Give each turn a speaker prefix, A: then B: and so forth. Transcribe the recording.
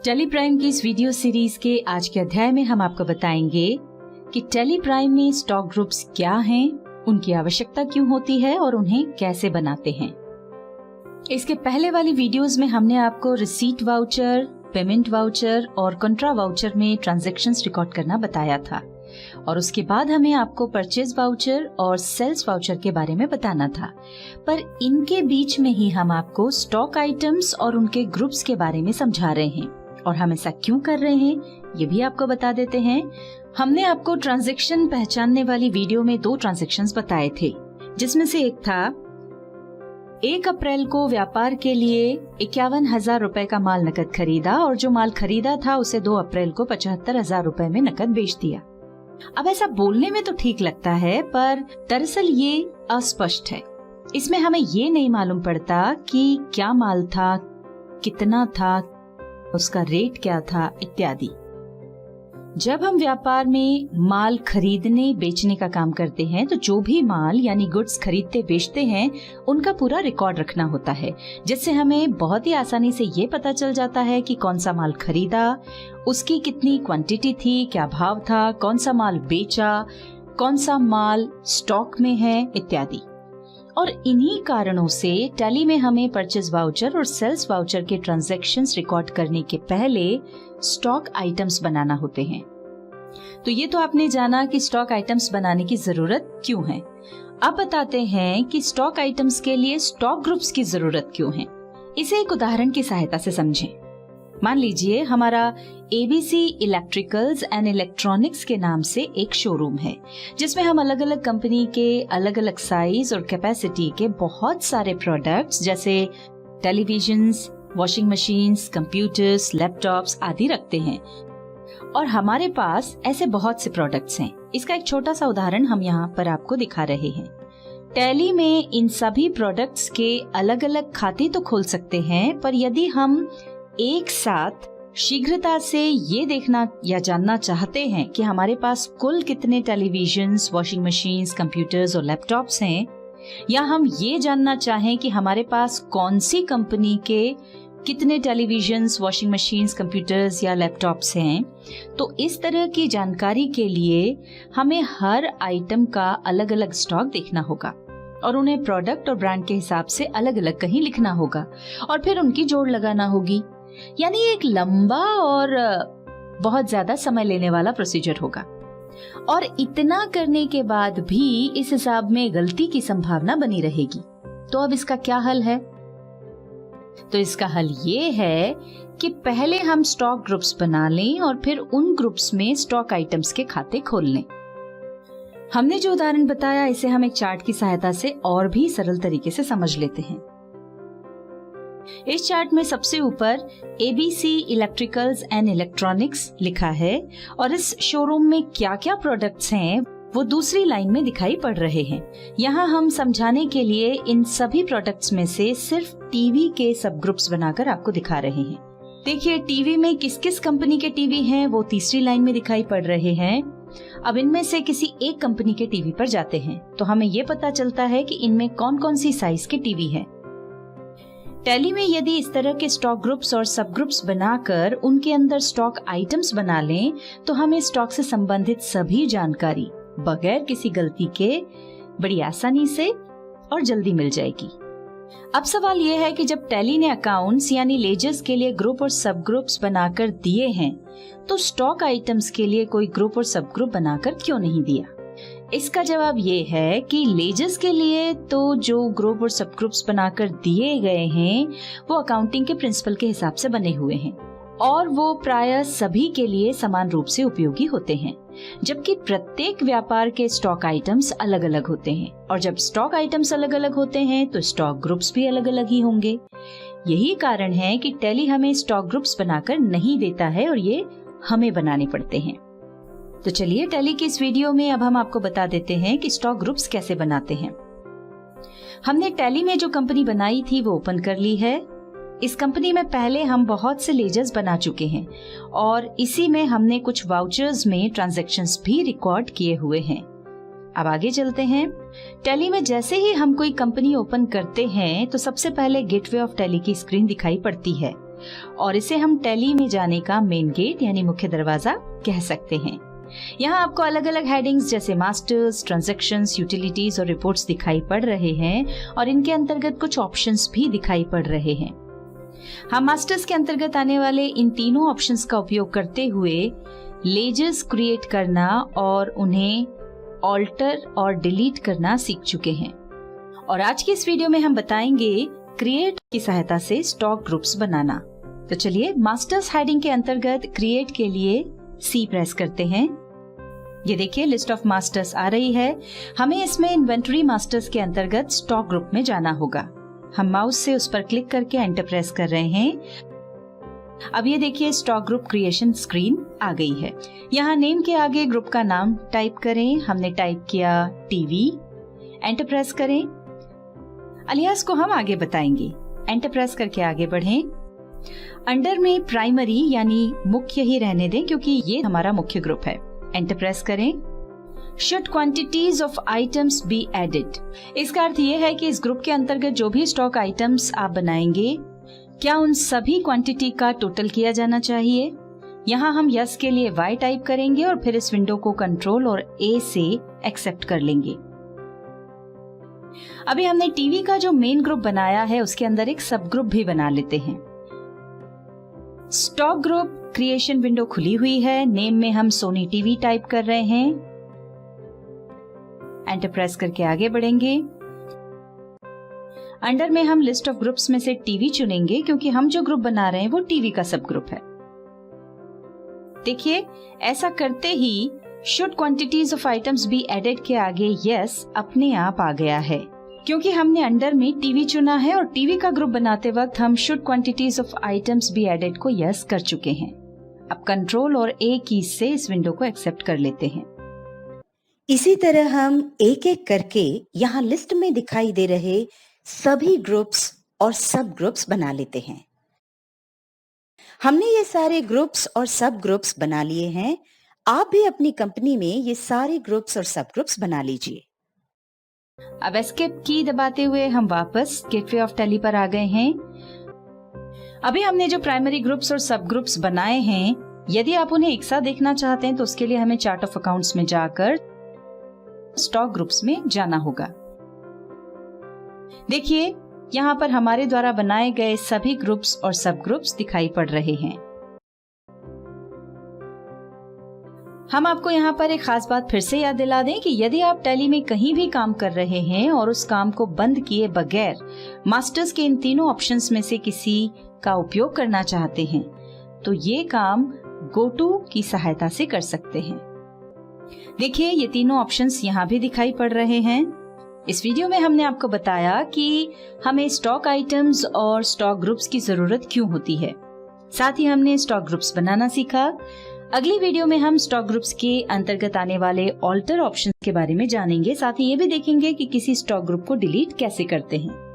A: Tally Prime की इस video series के आज के अध्याय में हम आपको बताएंगे कि टेली प्राइम में स्टॉक ग्रुप्स क्या हैं, उनकी आवश्यकता क्यों होती है और उन्हें कैसे बनाते हैं। इसके पहले वाली वीडियोस में हमने आपको रिसीट वाउचर, पेमेंट वाउचर और कंट्रा वाउचर में ट्रांजैक्शंस रिकॉर्ड करना बताया था और उसके बाद हमें आपको परचेज वाउचर और सेल्स वाउचर के बारे में बताना था। पर इनके बीच में ही हम आपको स्टॉक आइटम्स और उनके ग्रुप्स के बारे में समझा रहे हैं और हम ऐसा क्यों कर रहे हैं ये भी आपको बता देते हैं। हमने आपको ट्रांजैक्शन पहचानने वाली वीडियो में 2 ट्रांजैक्शंस बताए थे, जिसमें से एक था 1 अप्रैल को व्यापार के लिए 51,000 रुपए का माल नकद खरीदा और जो माल खरीदा था उसे 2 अप्रैल को 75,000 रुपए में नकद बेच दिया। अब ऐसा बोलने में तो ठीक लगता है, पर दरअसल ये अस्पष्ट है। इसमें हमें ये नहीं मालूम पड़ता कि क्या माल था, कितना था, उसका रेट क्या था इत्यादि। जब हम व्यापार में माल खरीदने बेचने का काम करते हैं तो जो भी माल यानी गुड्स खरीदते बेचते हैं उनका पूरा रिकॉर्ड रखना होता है, जिससे हमें बहुत ही आसानी से ये पता चल जाता है कि कौन सा माल खरीदा, उसकी कितनी क्वांटिटी थी, क्या भाव था, कौन सा माल बेचा, कौन सा माल स्टॉक में है इत्यादि। और इन्हीं कारणों से टैली में हमें परचेज वाउचर और सेल्स वाउचर के ट्रांजैक्शंस रिकॉर्ड करने के पहले स्टॉक आइटम्स बनाना होते हैं। तो ये तो आपने जाना कि स्टॉक आइटम्स बनाने की जरूरत क्यों है। अब बताते हैं कि स्टॉक आइटम्स के लिए स्टॉक ग्रुप्स की जरूरत क्यों है। इसे एक उदाहरण की सहायता से समझें। मान लीजिए हमारा एबीसी इलेक्ट्रिकल्स एंड इलेक्ट्रॉनिक्स के नाम से एक शोरूम है, जिसमें हम अलग अलग कंपनी के अलग अलग साइज और कैपेसिटी के बहुत सारे प्रोडक्ट्स जैसे televisions, washing machines, computers, laptops आदि रखते हैं और हमारे पास ऐसे बहुत से प्रोडक्ट्स हैं। इसका एक छोटा सा उदाहरण हम यहाँ पर आपको दिखा रहे हैं। टैली में इन सभी प्रोडक्ट्स के अलग अलग खाते तो खोल सकते हैं, पर यदि हम एक साथ शीघ्रता से ये देखना या जानना चाहते हैं कि हमारे पास कुल कितने टेलीविजन्स, वॉशिंग मशीन्स, कंप्यूटर्स और लैपटॉप्स हैं, या हम ये जानना चाहें कि हमारे पास कौन सी कंपनी के कितने टेलीविजन्स, वॉशिंग मशीन्स, कंप्यूटर्स या लैपटॉप्स हैं, तो इस तरह की जानकारी के लिए हमें हर आइटम का अलग अलग स्टॉक देखना होगा और उन्हें प्रोडक्ट और ब्रांड के हिसाब से अलग अलग कहीं लिखना होगा और फिर उनकी जोड़ लगाना होगी। यानी एक लंबा और बहुत ज्यादा समय लेने वाला प्रोसीजर होगा और इतना करने के बाद भी इस हिसाब में गलती की संभावना बनी रहेगी। तो अब इसका क्या हल है? तो इसका हल ये है कि पहले हम स्टॉक ग्रुप्स बना लें और फिर उन ग्रुप्स में स्टॉक आइटम्स के खाते खोल लें। हमने जो उदाहरण बताया इसे हम एक चार्ट की सहायता से और भी सरल तरीके से समझ लेते हैं। इस चार्ट में सबसे ऊपर एबीसी इलेक्ट्रिकल्स एंड इलेक्ट्रॉनिक्स लिखा है और इस शोरूम में क्या क्या प्रोडक्ट्स हैं वो दूसरी लाइन में दिखाई पड़ रहे हैं। यहाँ हम समझाने के लिए इन सभी प्रोडक्ट्स में से सिर्फ टीवी के सब ग्रुप्स बनाकर आपको दिखा रहे हैं। देखिए टीवी में किस किस कंपनी के टीवी हैं वो तीसरी लाइन में दिखाई पड़ रहे हैं। अब इनमें से किसी एक कंपनी के टीवी पर जाते हैं तो हमें ये पता चलता है कि इनमें कौन कौन सी साइज के टीवी हैं। टैली में यदि इस तरह के स्टॉक ग्रुप्स और सब ग्रुप्स बनाकर उनके अंदर स्टॉक आइटम्स बना लें तो हमें स्टॉक से संबंधित सभी जानकारी बगैर किसी गलती के बड़ी आसानी से और जल्दी मिल जाएगी। अब सवाल यह है कि जब टैली ने अकाउंट्स यानी लेजर्स के लिए ग्रुप और सब ग्रुप्स बनाकर दिए हैं तो स्टॉक आइटम्स के लिए कोई ग्रुप और सब ग्रुप बनाकर क्यों नहीं दिया? इसका जवाब ये है कि लेजर्स के लिए तो जो ग्रुप और सब ग्रुप्स बनाकर दिए गए हैं वो अकाउंटिंग के प्रिंसिपल के हिसाब से बने हुए हैं और वो प्रायः सभी के लिए समान रूप से उपयोगी होते हैं, जबकि प्रत्येक व्यापार के स्टॉक आइटम्स अलग अलग होते हैं और जब स्टॉक आइटम्स अलग अलग होते हैं तो स्टॉक ग्रुप्स भी अलग अलग ही होंगे। यही कारण है कि टैली हमें स्टॉक ग्रुप्स बनाकर नहीं देता है और ये हमें बनाने पड़ते हैं। तो चलिए टैली की इस वीडियो में अब हम आपको बता देते हैं कि स्टॉक ग्रुप्स कैसे बनाते हैं। हमने टैली में जो कंपनी बनाई थी वो ओपन कर ली है। इस कंपनी में पहले हम बहुत से लेजर्स बना चुके हैं और इसी में हमने कुछ वाउचर्स में ट्रांजैक्शंस भी रिकॉर्ड किए हुए हैं। अब आगे चलते हैं। टैली में जैसे ही हम कोई कंपनी ओपन करते हैं तो सबसे पहले गेटवे ऑफ टैली की स्क्रीन दिखाई पड़ती है और इसे हम टैली में जाने का मेन गेट यानी मुख्य दरवाजा कह सकते हैं। यहाँ आपको अलग अलग हेडिंग्स जैसे मास्टर्स, ट्रांजैक्शंस, यूटिलिटीज और रिपोर्ट्स दिखाई पड़ रहे हैं और इनके अंतर्गत कुछ ऑप्शंस भी दिखाई पड़ रहे हैं। हम मास्टर्स के अंतर्गत आने वाले इन तीनों ऑप्शंस का उपयोग करते हुए लेजर्स क्रिएट करना और उन्हें ऑल्टर और डिलीट करना सीख चुके हैं। और आज की इस वीडियो में हम बताएंगे क्रिएट की सहायता से स्टॉक ग्रुप्स बनाना। तो चलिए मास्टर्स हेडिंग के अंतर्गत क्रिएट के लिए सी प्रेस करते हैं। ये देखिए लिस्ट ऑफ मास्टर्स आ रही है। हमें इसमें इन्वेंटरी मास्टर्स के अंतर्गत स्टॉक ग्रुप में जाना होगा। हम माउस से उस पर क्लिक करके एंटर प्रेस कर रहे हैं। अब ये देखिए स्टॉक ग्रुप क्रिएशन स्क्रीन आ गई है। यहाँ नेम के आगे ग्रुप का नाम टाइप करें। हमने टाइप किया टीवी, एंटर प्रेस करें। अलियास को हम आगे बताएंगे। एंटर प्रेस करके आगे बढ़ें। अंडर में प्राइमरी यानी मुख्य ही रहने दें क्योंकि ये हमारा मुख्य ग्रुप है। एंटर प्रेस करें। Should quantities of items be added? इसका अर्थ ये है कि इस ग्रुप के अंतर्गत जो भी स्टॉक आइटम्स आप बनाएंगे क्या उन सभी क्वांटिटी का टोटल किया जाना चाहिए। यहाँ हम यस के लिए Y टाइप करेंगे और फिर इस विंडो को कंट्रोल और A से एक्सेप्ट कर लेंगे। अभी हमने टीवी का जो मेन ग्रुप बनाया है उसके अंदर एक सब ग्रुप भी बना लेते हैं। स्टॉक ग्रुप क्रिएशन विंडो खुली हुई है। नेम में हम सोनी टीवी टाइप कर रहे हैं। एंटर प्रेस करके आगे बढ़ेंगे। अंडर में हम लिस्ट ऑफ ग्रुप्स में से टीवी चुनेंगे क्योंकि हम जो ग्रुप बना रहे हैं वो टीवी का सब ग्रुप है। देखिए ऐसा करते ही should quantities of items be added के आगे यस अपने आप आ गया है क्योंकि हमने अंडर में टीवी चुना है और टीवी का ग्रुप बनाते वक्त हम should quantities of items be added को यस कर चुके हैं। अब कंट्रोल और ए की से इस विंडो को एक्सेप्ट कर लेते हैं।
B: इसी तरह हम एक एक करके यहाँ लिस्ट में दिखाई दे रहे सभी ग्रुप्स और सब ग्रुप्स बना लेते हैं। हमने ये सारे ग्रुप्स और सब ग्रुप्स बना लिए हैं। आप भी अपनी कंपनी में ये सारे ग्रुप्स और सब ग्रुप्स बना लीजिए।
A: अब एस्केप की दबाते हुए हम वापस गेटवे ऑफ टैली पर आ गए हैं। अभी हमने जो प्राइमरी ग्रुप्स और सब ग्रुप्स बनाए हैं, यदि आप उन्हें एक साथ देखना चाहते हैं तो उसके लिए हमें चार्ट ऑफ अकाउंट्स में जाकर स्टॉक ग्रुप्स में जाना होगा। देखिए यहाँ पर हमारे द्वारा बनाए गए सभी ग्रुप्स और सब ग्रुप्स दिखाई पड़ रहे हैं। हम आपको यहाँ पर एक खास बात फिर से याद दिला दें कि यदि आप टैली में कहीं भी काम कर रहे हैं और उस काम को बंद किए बगैर मास्टर्स के इन तीनों ऑप्शंस में से किसी का उपयोग करना चाहते हैं तो ये काम गो टू की सहायता से कर सकते हैं। देखिए ये तीनों ऑप्शंस यहाँ भी दिखाई पड़ रहे हैं। इस वीडियो में हमने आपको बताया कि हमें स्टॉक आइटम्स और स्टॉक ग्रुप्स की जरूरत क्यों होती है। साथ ही हमने स्टॉक ग्रुप्स बनाना सीखा। अगली वीडियो में हम स्टॉक ग्रुप्स के अंतर्गत आने वाले ऑल्टर ऑप्शन के बारे में जानेंगे। साथ ही ये भी देखेंगे कि किसी स्टॉक ग्रुप को डिलीट कैसे करते हैं।